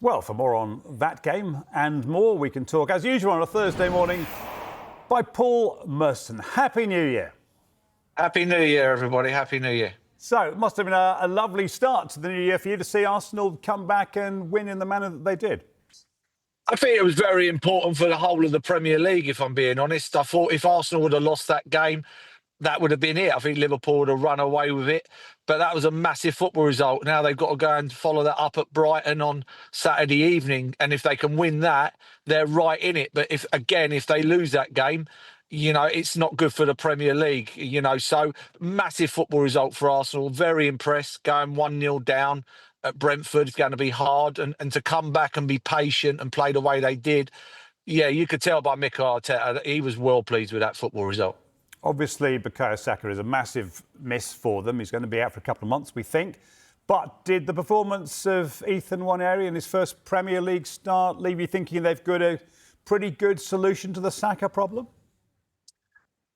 Well, for more on that game and more, we can talk, as usual, on a Thursday morning by Paul Merson. Happy New Year. Happy New Year, everybody. Happy New Year. So, it must have been a lovely start to the new year for you to see Arsenal come back and win in the manner that they did. I think it was very important for the whole of the Premier League, if I'm being honest. I thought if Arsenal would have lost that game, that would have been it. I think Liverpool would have run away with it. But that was a massive football result. Now they've got to go and follow that up at Brighton on Saturday evening. And if they can win that, they're right in it. But if they lose that game, it's not good for the Premier League, So massive football result for Arsenal. Very impressed. Going 1-0 down at Brentford is going to be hard. And to come back and be patient and play the way they did, yeah, you could tell by Mikel Arteta, he was well pleased with that football result. Obviously, Bukayo Saka is a massive miss for them. He's going to be out for a couple of months, we think. But did the performance of Ethan Nwaneri in his first Premier League start leave you thinking they've got a pretty good solution to the Saka problem?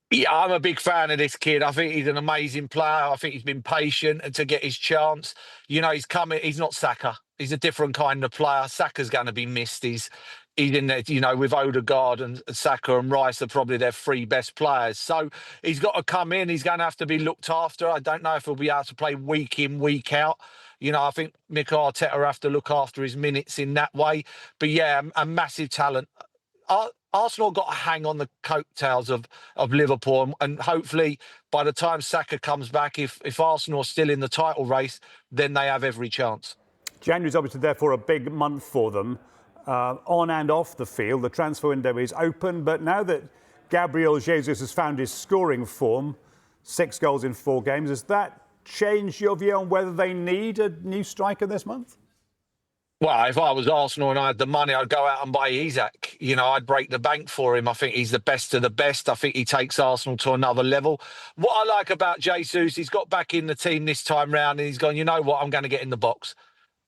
Yeah, I'm a big fan of this kid. I think he's an amazing player. I think he's been patient and to get his chance. He's coming. He's not Saka. He's a different kind of player. Saka's going to be missed. He's in there, with Odegaard and Saka and Rice are probably their three best players. So he's got to come in. He's going to have to be looked after. I don't know if he'll be able to play week in, week out. I think Mikel Arteta will have to look after his minutes in that way. But yeah, a massive talent. Arsenal got to hang on the coattails of Liverpool, and hopefully by the time Saka comes back, if Arsenal are still in the title race, then they have every chance. January is obviously therefore a big month for them, on and off the field. The transfer window is open, but now that Gabriel Jesus has found his scoring form, 6 goals in 4 games, has that changed your view on whether they need a new striker this month? Well, if I was Arsenal and I had the money, I'd go out and buy Isak. I'd break the bank for him. I think he's the best of the best. I think he takes Arsenal to another level. What I like about Jesus, he's got back in the team this time round and he's gone, you know what, I'm going to get in the box.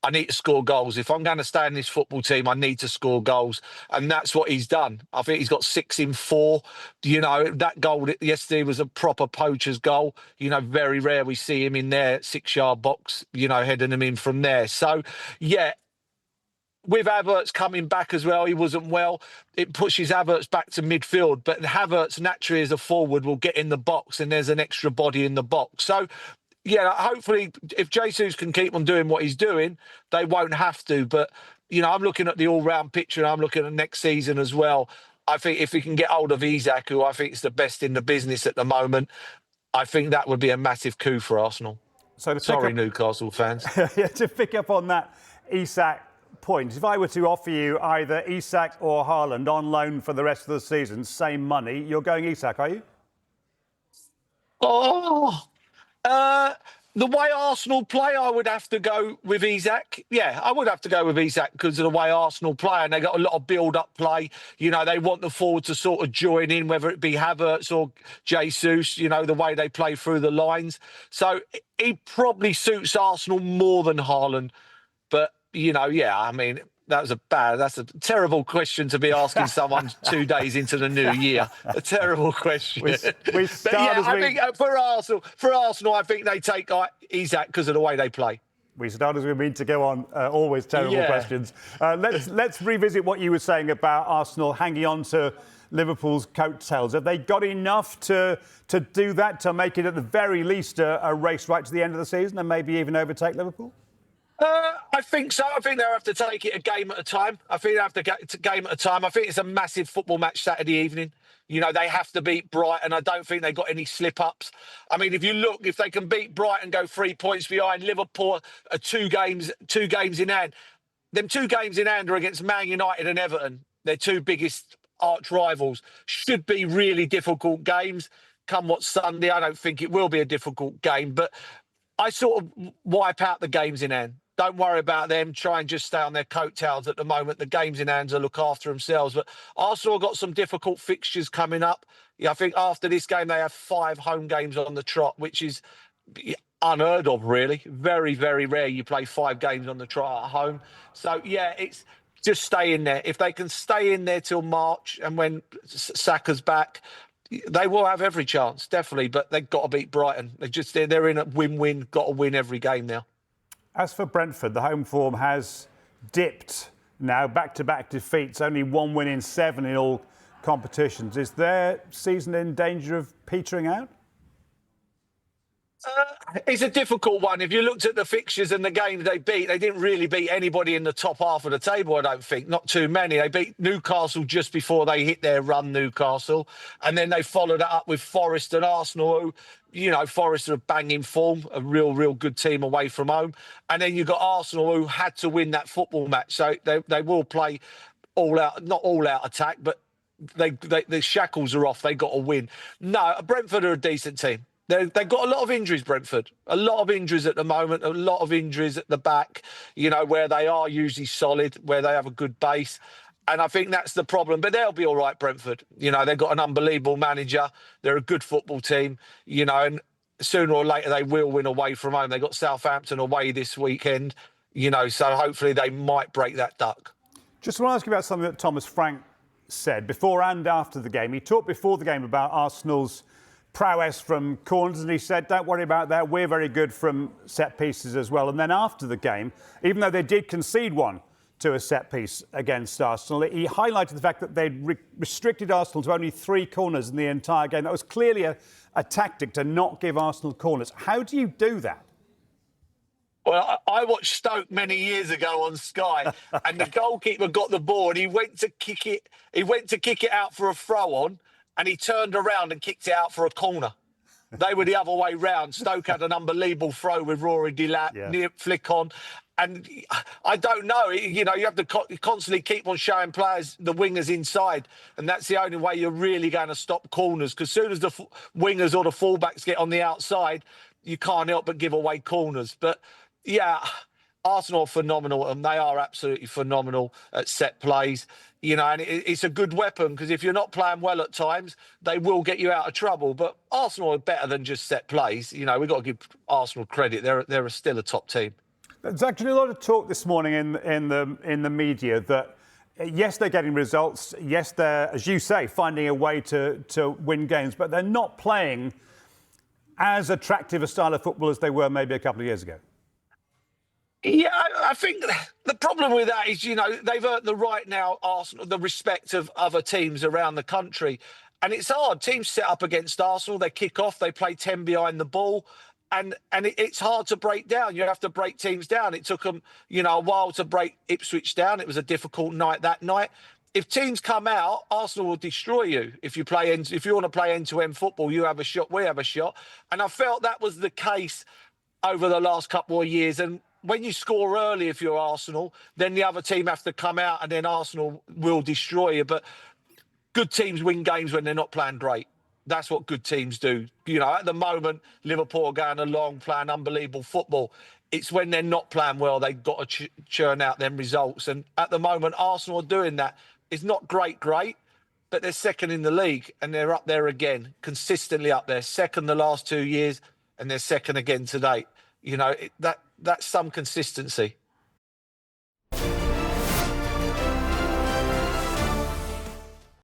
I need to score goals. If I'm going to stay in this football team, I need to score goals. And that's what he's done. I think he's got 6 in 4. That goal yesterday was a proper poacher's goal. Very rare we see him in their 6-yard box, heading them in from there. So, yeah. With Havertz coming back as well, he wasn't well. It pushes Havertz back to midfield. But Havertz, naturally, as a forward, will get in the box and there's an extra body in the box. So, yeah, hopefully, if Jesus can keep on doing what he's doing, they won't have to. But, I'm looking at the all-round picture and I'm looking at next season as well. I think if we can get hold of Isak, who I think is the best in the business at the moment, I think that would be a massive coup for Arsenal. So sorry, Newcastle fans. Yeah, to pick up on that Isak point, if I were to offer you either Isak or Haaland on loan for the rest of the season, same money, you're going Isak, are you? The way Arsenal play, I would have to go with Isak. Yeah, I would have to go with Isak because of the way Arsenal play, and they got a lot of build-up play. They want the forward to sort of join in, whether it be Havertz or Jesus, the way they play through the lines. So he probably suits Arsenal more than Haaland. But that's a terrible question to be asking someone 2 days into the new year. A terrible question. I think for Arsenal, I think they take Isak because of the way they play. We start as we mean to go on. Always terrible questions. Let's revisit what you were saying about Arsenal hanging on to Liverpool's coattails. Have they got enough to do that, to make it at the very least a race right to the end of the season and maybe even overtake Liverpool? I think so. I think they'll have to take it a game at a time. I think it's a massive football match Saturday evening. They have to beat Brighton. I don't think they've got any slip-ups. I mean, if they can beat Brighton, go 3 points behind, Liverpool are 2 games in hand. Them 2 games in hand are against Man United and Everton. They're 2 biggest arch rivals. Should be really difficult games. Come what Sunday, I don't think it will be a difficult game, but I sort of wipe out the games in hand. Don't worry about them. Try and just stay on their coattails at the moment. The games in hand will look after themselves. But Arsenal got some difficult fixtures coming up. I think after this game, they have 5 home games on the trot, which is unheard of, really. Very, very rare you play 5 games on the trot at home. So, yeah, it's just stay in there. If they can stay in there till March and when Saka's back, they will have every chance, definitely. But they've got to beat Brighton. They're in a win-win, got to win every game now. As for Brentford, the home form has dipped now, back-to-back defeats, only 1 win in 7 in all competitions. Is their season in danger of petering out? It's a difficult one. If you looked at the fixtures and the games they beat, they didn't really beat anybody in the top half of the table, I don't think. Not too many. They beat Newcastle just before they hit their run, Newcastle. And then they followed it up with Forest and Arsenal, who, you know, Forest are a banging form, a real good team away from home. And then you've got Arsenal, who had to win that football match. So they will play all out, not all out attack, but the shackles are off. They got to win. No, Brentford are a decent team. They've got a lot of injuries, Brentford. A lot of injuries at the moment, a lot of injuries at the back, you know, where they are usually solid, where they have a good base. And I think that's the problem. But they'll be all right, Brentford. You know, they've got an unbelievable manager. They're a good football team, you know, and sooner or later they will win away from home. They've got Southampton away this weekend, you know, so hopefully they might break that duck. Just want to ask you about something that Thomas Frank said before and after the game. He talked before the game about Arsenal's prowess from corners, and he said, don't worry about that, we're very good from set pieces as well. And then after the game, even though they did concede one to a set piece against Arsenal, he highlighted the fact that they'd restricted Arsenal to only 3 corners in the entire game. That was clearly a tactic to not give Arsenal corners. How do you do that? Well, I watched Stoke many years ago on Sky, and the goalkeeper got the ball and he went to kick it out for a throw on, and he turned around and kicked it out for a corner. They were the other way round. Stoke had an unbelievable throw with Rory Delap, near flick on. And I don't know, you know, you have to constantly keep on showing players, the wingers inside. And that's the only way you're really going to stop corners. Because as soon as the wingers or the fullbacks get on the outside, you can't help but give away corners. But yeah, Arsenal are phenomenal, and they are absolutely phenomenal at set plays. You know, and it's a good weapon, because if you're not playing well at times, they will get you out of trouble. But Arsenal are better than just set plays. You know, we've got to give Arsenal credit. They're still a top team. There's actually a lot of talk this morning in the media that, yes, they're getting results. Yes, they're, as you say, finding a way to win games, but they're not playing as attractive a style of football as they were maybe a couple of years ago. Yeah, I think the problem with that is, you know, they've earned the right now, Arsenal, the respect of other teams around the country. And it's hard. Teams set up against Arsenal, they kick off, they play 10 behind the ball. And it's hard to break down. You have to break teams down. It took them, you know, a while to break Ipswich down. It was a difficult night that night. If teams come out, Arsenal will destroy you. If you want to play end-to-end football, you have a shot, we have a shot. And I felt that was the case over the last couple of years. And when you score early, if you're Arsenal, then the other team have to come out, and then Arsenal will destroy you. But good teams win games when they're not playing great. That's what good teams do. You know, at the moment, Liverpool are going along, playing unbelievable football. It's when they're not playing well, they've got to churn out them results. And at the moment, Arsenal are doing that. It's not great, but they're second in the league, and they're up there again, consistently up there. Second the last 2 years, and they're second again today. You know, that's some consistency.